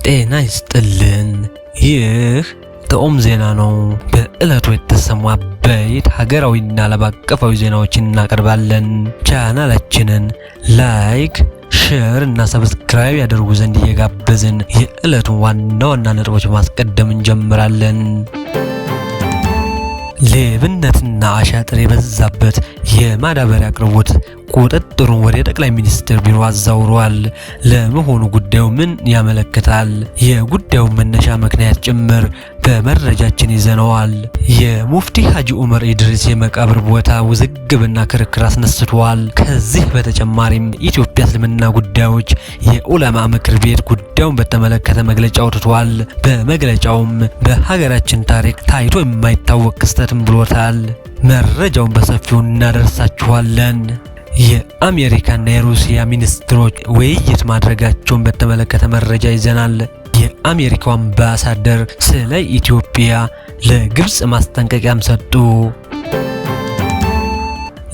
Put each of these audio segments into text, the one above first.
ጤና ይስጥልን። ይህ ጥዑም ዜና ነው። በዕለቱ የተሰሙ አበይት ሀገራዊና ዓለም አቀፋዊ ዜናዎችን እናቀርባለን። ቻናላችንን ላይክ፣ ሼር እና ሰብስክራይብ ያደርጉ ዘንድ እየጋበዝን የዕለቱን ዋና ዋና ነጥቦች ማስቀደም እንጀምራለን። ሌብነትና አሻጥር የበዛበት የማዳበሪያ አቅርቦት ቁጥጥሩን ወደ ጠቅላይ ሚኒስትር ቢሮ አዛውሯል። ለመሆኑ ጉዳዩ ምን ያመለክታል? የጉዳዩ መነሻ ምክንያት ጭምር በመረጃችን ይዘነዋል። የሙፍቲ ሀጂ ዑመር ኢድሪስ የመቃብር ቦታ ውዝግብና ክርክር አስነስቷል። ከዚህ በተጨማሪም የኢትዮጵያ እስልምና ጉዳዮች የዑለማ ምክር ቤት ጉዳዩን በተመለከተ መግለጫ አውጥቷል። በመግለጫውም በሀገራችን ታሪክ ታይቶ የማይታወቅ ክስተትም ብሎታል። መረጃውን በሰፊው እናደርሳችኋለን። የአሜሪካና የሩሲያ ሚኒስትሮች ውይይት ማድረጋቸውን በተመለከተ መረጃ ይዘናል። የአሜሪካው አምባሳደር ስለ ኢትዮጵያ ለግብጽ ማስጠንቀቂያም ሰጡ።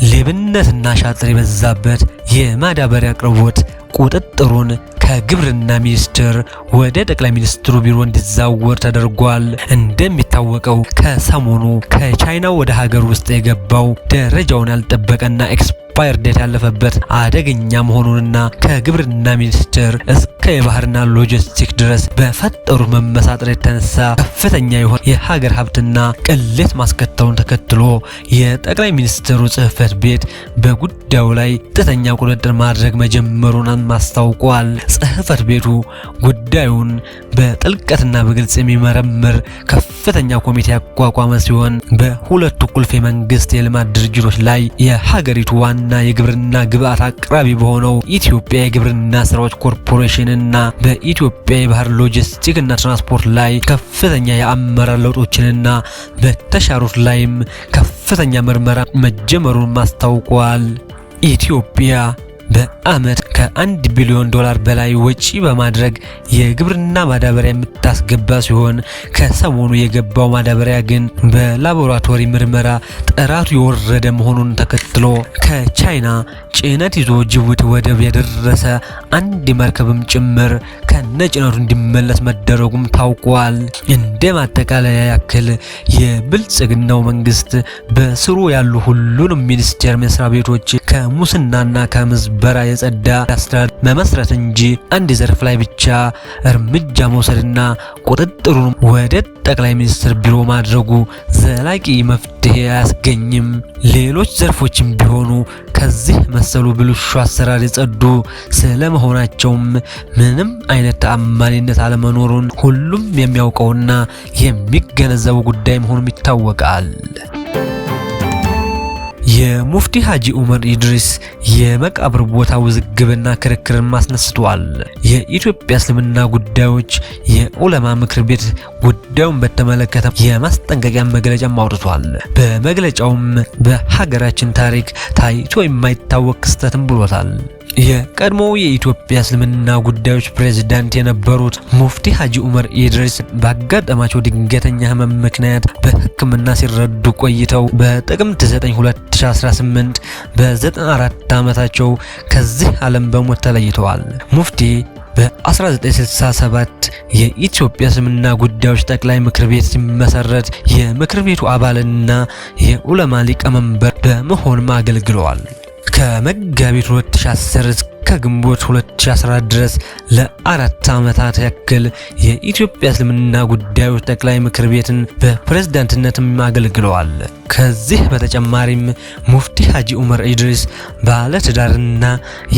ሌብነትና አሻጥር የበዛበት የማዳበሪያ አቅርቦት ቁጥጥሩን ከግብርና ሚኒስቴር ወደ ጠቅላይ ሚኒስትሩ ቢሮ እንዲዛወር ተደርጓል። እንደሚታወቀው ከሰሞኑ ከቻይና ወደ ሀገር ውስጥ የገባው ደረጃውን ያልጠበቀና ኤክስፓየር ዴት ያለፈበት አደገኛ መሆኑንና ከግብርና ሚኒስቴር እስከ የባህርና ሎጂስቲክ ድረስ በፈጠሩት መመሳጠር የተነሳ ከፍተኛ የሆነ የሀገር ሀብትና ቅሌት ማስከተሉን ተከትሎ የጠቅላይ ሚኒስትሩ ጽሕፈት ቤት በጉዳዩ ላይ ቀጥተኛ ቁጥጥር ማድረግ መጀመሩን አስታውቋል። ጽሕፈት ቤቱ ጉዳዩን በጥልቀትና በግልጽ የሚመረምር ከፍተኛ ኮሚቴ ያቋቋመ ሲሆን በሁለቱ ቁልፍ የመንግስት የልማት ድርጅቶች ላይ የሀገሪቱ ዋና የግብርና ግብዓት አቅራቢ በሆነው ኢትዮጵያ የግብርና ስራዎች ኮርፖሬሽን እና በኢትዮጵያ የባህር ሎጂስቲክ እና ትራንስፖርት ላይ ከፍተኛ የአመራር ለውጦችንና በተሻሩት ላይም ከፍተኛ ምርመራ መጀመሩን ማስታውቋል። ኢትዮጵያ በአመት ከ1 ቢሊዮን ዶላር በላይ ወጪ በማድረግ የግብርና ማዳበሪያ የምታስገባ ሲሆን ከሰሞኑ የገባው ማዳበሪያ ግን በላቦራቶሪ ምርመራ ጥራቱ የወረደ መሆኑን ተከትሎ ከቻይና ጭነት ይዞ ጅቡቲ ወደብ የደረሰ አንድ መርከብም ጭምር ከነጭነቱ እንዲመለስ መደረጉም ታውቋል። እንደ ማጠቃለያ ያክል የብልጽግናው መንግስት በስሩ ያሉ ሁሉንም ሚኒስቴር መስሪያ ቤቶች ከሙስናና ከምዝበራ የጸዳ አስተዳደር መመስረት እንጂ አንድ ዘርፍ ላይ ብቻ እርምጃ መውሰድና ቁጥጥሩን ወደ ጠቅላይ ሚኒስትር ቢሮ ማድረጉ ዘላቂ መፍትሄ አያስገኝም። ሌሎች ዘርፎችም ቢሆኑ ከዚህ መሰሉ ብልሹ አሰራር የጸዱ ስለመሆናቸውም ምንም አይነት ተአማኒነት አለመኖሩን ሁሉም የሚያውቀውና የሚገነዘበው ጉዳይ መሆኑም ይታወቃል። የሙፍቲ ሀጂ ዑመር ኢድሪስ የመቃብር ቦታ ውዝግብና ክርክርን አስነስቷል። የኢትዮጵያ እስልምና ጉዳዮች የዑለማ ምክር ቤት ጉዳዩን በተመለከተ የማስጠንቀቂያ መግለጫ አውጥቷል። በመግለጫውም በሀገራችን ታሪክ ታይቶ የማይታወቅ ክስተትም ብሎታል። የቀድሞው የኢትዮጵያ እስልምና ጉዳዮች ፕሬዝዳንት የነበሩት ሙፍቲ ሀጂ ዑመር ኢድሪስ ባጋጠማቸው ድንገተኛ ህመም ምክንያት በሕክምና ሲረዱ ቆይተው በጥቅምት 9 2018 በ94 ዓመታቸው ከዚህ ዓለም በሞት ተለይተዋል። ሙፍቲ በ1967 የኢትዮጵያ እስልምና ጉዳዮች ጠቅላይ ምክር ቤት ሲመሰረት የምክር ቤቱ አባልና የዑለማ ሊቀመንበር በመሆንም አገልግለዋል። ከመጋቢት 2010 እስከ ግንቦት 2014 ድረስ ለ4 ዓመታት ያክል የኢትዮጵያ እስልምና ጉዳዮች ጠቅላይ ምክር ቤትን በፕሬዝዳንትነትም አገልግለዋል። ከዚህ በተጨማሪም ሙፍቲ ሀጂ ዑመር ኢድሪስ ባለ ትዳርና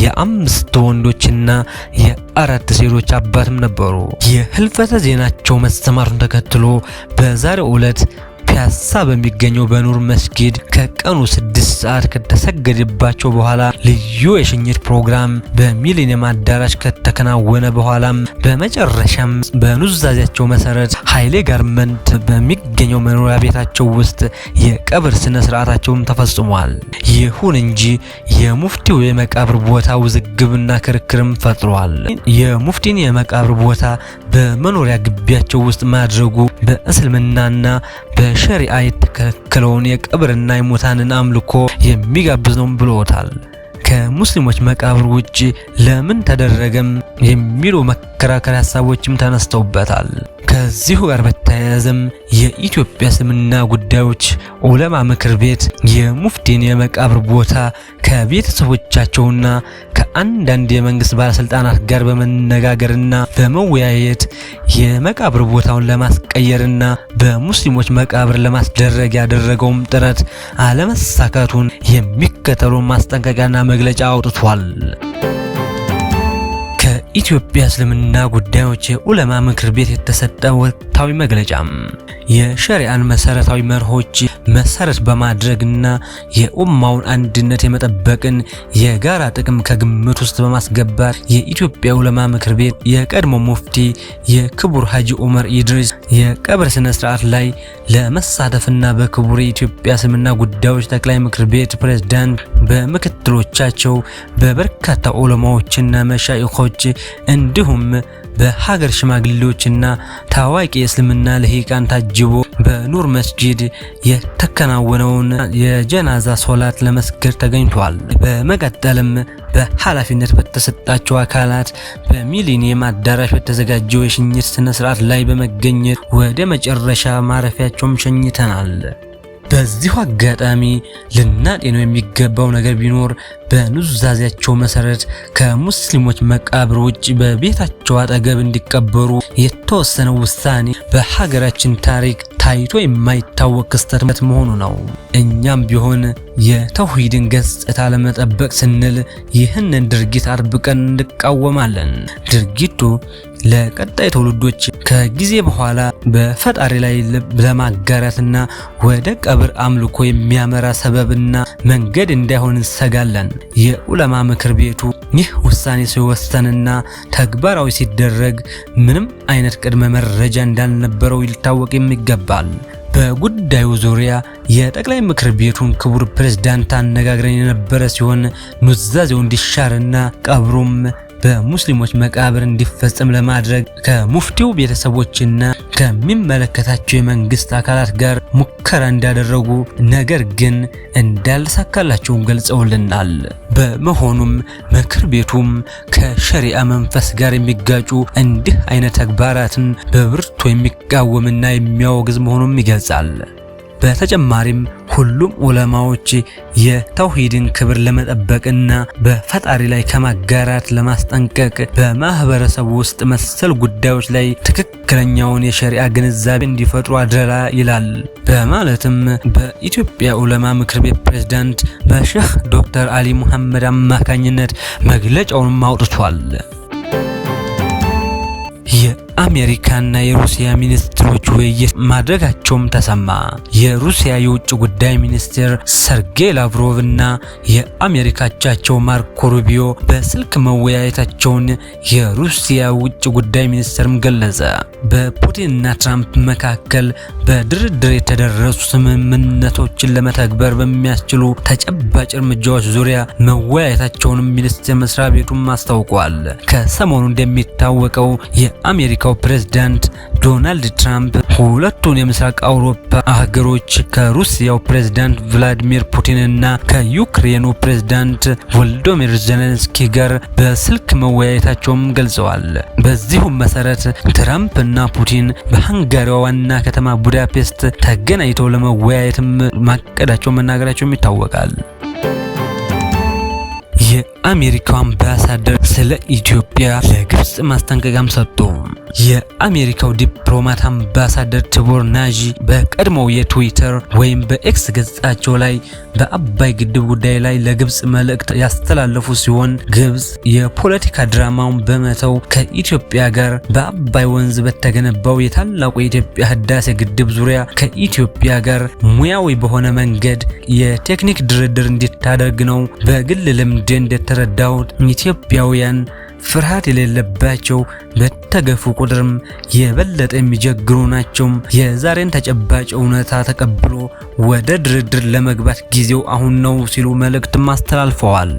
የ5 ወንዶችና የ4 ሴቶች አባትም ነበሩ። የህልፈተ ዜናቸው መሰማቱን ተከትሎ በዛሬው ዕለት ፒያሳ በሚገኘው በኑር መስጊድ ከቀኑ 6 ሰዓት ከተሰገደባቸው በኋላ ልዩ የሽኝት ፕሮግራም በሚሊኒየም አዳራሽ ከተከናወነ በኋላም በመጨረሻም በኑዛዜያቸው መሰረት ኃይሌ ጋርመንት በሚገኘው መኖሪያ ቤታቸው ውስጥ የቀብር ስነ ስርዓታቸውም ተፈጽሟል። ይሁን እንጂ የሙፍቲው የመቃብር ቦታ ውዝግብና ክርክርም ፈጥሯል። የሙፍቲን የመቃብር ቦታ በመኖሪያ ግቢያቸው ውስጥ ማድረጉ በእስልምናና በሸሪዓ የተከለከለውን የቀብርና የሙታንን አምልኮ የሚጋብዝ ነው ብሎታል። ከሙስሊሞች መቃብር ውጪ ለምን ተደረገም የሚሉ መከራከሪያ ሀሳቦችም ተነስተውበታል። ከዚሁ ጋር በተያያዘም የኢትዮጵያ እስልምና ጉዳዮች ዑለማ ምክር ቤት የሙፍቲን የመቃብር ቦታ ከቤተሰቦቻቸውና ከአንዳንድ የመንግስት ባለስልጣናት ጋር በመነጋገርና በመወያየት የመቃብር ቦታውን ለማስቀየርና በሙስሊሞች መቃብር ለማስደረግ ያደረገውም ጥረት አለመሳካቱን የሚከተለው ማስጠንቀቂያና መግለጫ አውጥቷል። ከኢትዮጵያ እስልምና ጉዳዮች የዑለማ ምክር ቤት የተሰጠ ወቅታዊ መግለጫም የሸሪዓን መሰረታዊ መርሆች መሰረት በማድረግና የኡማውን አንድነት የመጠበቅን የጋራ ጥቅም ከግምት ውስጥ በማስገባት የኢትዮጵያ ዑለማ ምክር ቤት የቀድሞ ሙፍቲ የክቡር ሀጂ ዑመር ኢድሪስ የቀብር ስነ ስርዓት ላይ ለመሳተፍና በክቡር የኢትዮጵያ እስልምና ጉዳዮች ጠቅላይ ምክር ቤት ፕሬዝዳንት በምክትሎቻቸው በበርካታ ዑለማዎችና መሻይኾች እንዲሁም በሀገር ሽማግሌዎችና ታዋቂ የእስልምና ልሂቃን ታጅቦ በኑር መስጂድ የተከናወነውን የጀናዛ ሶላት ለመስገድ ተገኝቷል። በመቀጠልም በኃላፊነት በተሰጣቸው አካላት በሚሊኒየም አዳራሽ በተዘጋጀው የሽኝት ስነ ስርዓት ላይ በመገኘት ወደ መጨረሻ ማረፊያቸውም ሸኝተናል። በዚሁ አጋጣሚ ልናጤነው የሚገባው ነገር ቢኖር በኑዛዜያቸው መሰረት ከሙስሊሞች መቃብር ውጭ በቤታቸው አጠገብ እንዲቀበሩ የተወሰነው ውሳኔ በሀገራችን ታሪክ ታይቶ የማይታወቅ ክስተት መሆኑ ነው። እኛም ቢሆን የተውሂድን ገጽታ ለመጠበቅ ስንል ይህንን ድርጊት አጥብቀን እንቃወማለን። ድርጊቱ ለቀጣይ ትውልዶች ከጊዜ በኋላ በፈጣሪ ላይ ለማጋራትና ወደ ቀብር አምልኮ የሚያመራ ሰበብና መንገድ እንዳይሆን እንሰጋለን። የዑለማ ምክር ቤቱ ይህ ውሳኔ ሲወሰንና ተግባራዊ ሲደረግ ምንም አይነት ቅድመ መረጃ እንዳልነበረው ሊታወቅ ይገባል። በጉዳዩ ዙሪያ የጠቅላይ ምክር ቤቱን ክቡር ፕሬዝዳንት አነጋግረን የነበረ ሲሆን ኑዛዜው እንዲሻርና ቀብሩም በሙስሊሞች መቃብር እንዲፈጸም ለማድረግ ከሙፍቲው ቤተሰቦችና ከሚመለከታቸው የመንግስት አካላት ጋር ሙከራ እንዳደረጉ ነገር ግን እንዳልተሳካላቸው ገልጸውልናል። በመሆኑም ምክር ቤቱም ከሸሪዓ መንፈስ ጋር የሚጋጩ እንዲህ አይነት ተግባራትን በብርቱ የሚቃወምና የሚያወግዝ መሆኑን ይገልጻል። በተጨማሪም ሁሉም ዑለማዎች የተውሂድን ክብር ለመጠበቅና በፈጣሪ ላይ ከማጋራት ለማስጠንቀቅ በማህበረሰቡ ውስጥ መሰል ጉዳዮች ላይ ትክክለኛውን የሸሪዓ ግንዛቤ እንዲፈጥሩ አደራ ይላል በማለትም በኢትዮጵያ ዑለማ ምክር ቤት ፕሬዝዳንት በሼህ ዶክተር አሊ ሙሐመድ አማካኝነት መግለጫውን አውጥቷል። የአሜሪካና የሩሲያ ሚኒስትሮች ውይይት ማድረጋቸውም ተሰማ። የሩሲያ የውጭ ጉዳይ ሚኒስትር ሰርጌይ ላቭሮቭ እና የአሜሪካ አቻቸው ማርኮ ሩቢዮ በስልክ መወያየታቸውን የሩሲያ ውጭ ጉዳይ ሚኒስትርም ገለጸ። በፑቲንና ትራምፕ መካከል በድርድር የተደረሱ ስምምነቶችን ለመተግበር በሚያስችሉ ተጨባጭ እርምጃዎች ዙሪያ መወያየታቸውንም ሚኒስቴር መስሪያ ቤቱም አስታውቋል። ከሰሞኑ እንደሚታወቀው የአሜሪካው ፕሬዝዳንት ዶናልድ ትራምፕ ሁለቱን የምስራቅ አውሮፓ ሀገሮች ከሩሲያው ፕሬዝዳንት ቭላዲሚር ፑቲንና ከዩክሬኑ ፕሬዝዳንት ቮሎዶሚር ዜሌንስኪ ጋር በስልክ መወያየታቸውም ገልጸዋል። በዚሁም መሰረት ትራምፕና ፑቲን በሃንጋሪዋ ዋና ከተማ ቡዳፔስት ተገናኝተው ለመወያየትም ማቀዳቸው መናገራቸውም ይታወቃል። የአሜሪካው አምባሳደር ስለ ኢትዮጵያ ለግብጽ ማስጠንቀቂያም ሰጡ። የአሜሪካው ዲፕሎማት አምባሳደር ቲቦር ናጂ በቀድሞው የትዊተር ወይም በኤክስ ገጻቸው ላይ በአባይ ግድብ ጉዳይ ላይ ለግብጽ መልእክት ያስተላለፉ ሲሆን ግብጽ የፖለቲካ ድራማውን በመተው ከኢትዮጵያ ጋር በአባይ ወንዝ በተገነባው የታላቁ የኢትዮጵያ ህዳሴ ግድብ ዙሪያ ከኢትዮጵያ ጋር ሙያዊ በሆነ መንገድ የቴክኒክ ድርድር እንድታደርግ ነው። በግል ልምድ እንደተረዳሁት ኢትዮጵያውያን ፍርሃት የሌለባቸው በተገፉ ቁጥርም የበለጠ የሚጀግሩ ናቸው። የዛሬን ተጨባጭ እውነታ ተቀብሎ ወደ ድርድር ለመግባት ጊዜው አሁን ነው ሲሉ መልእክትም አስተላልፈዋል።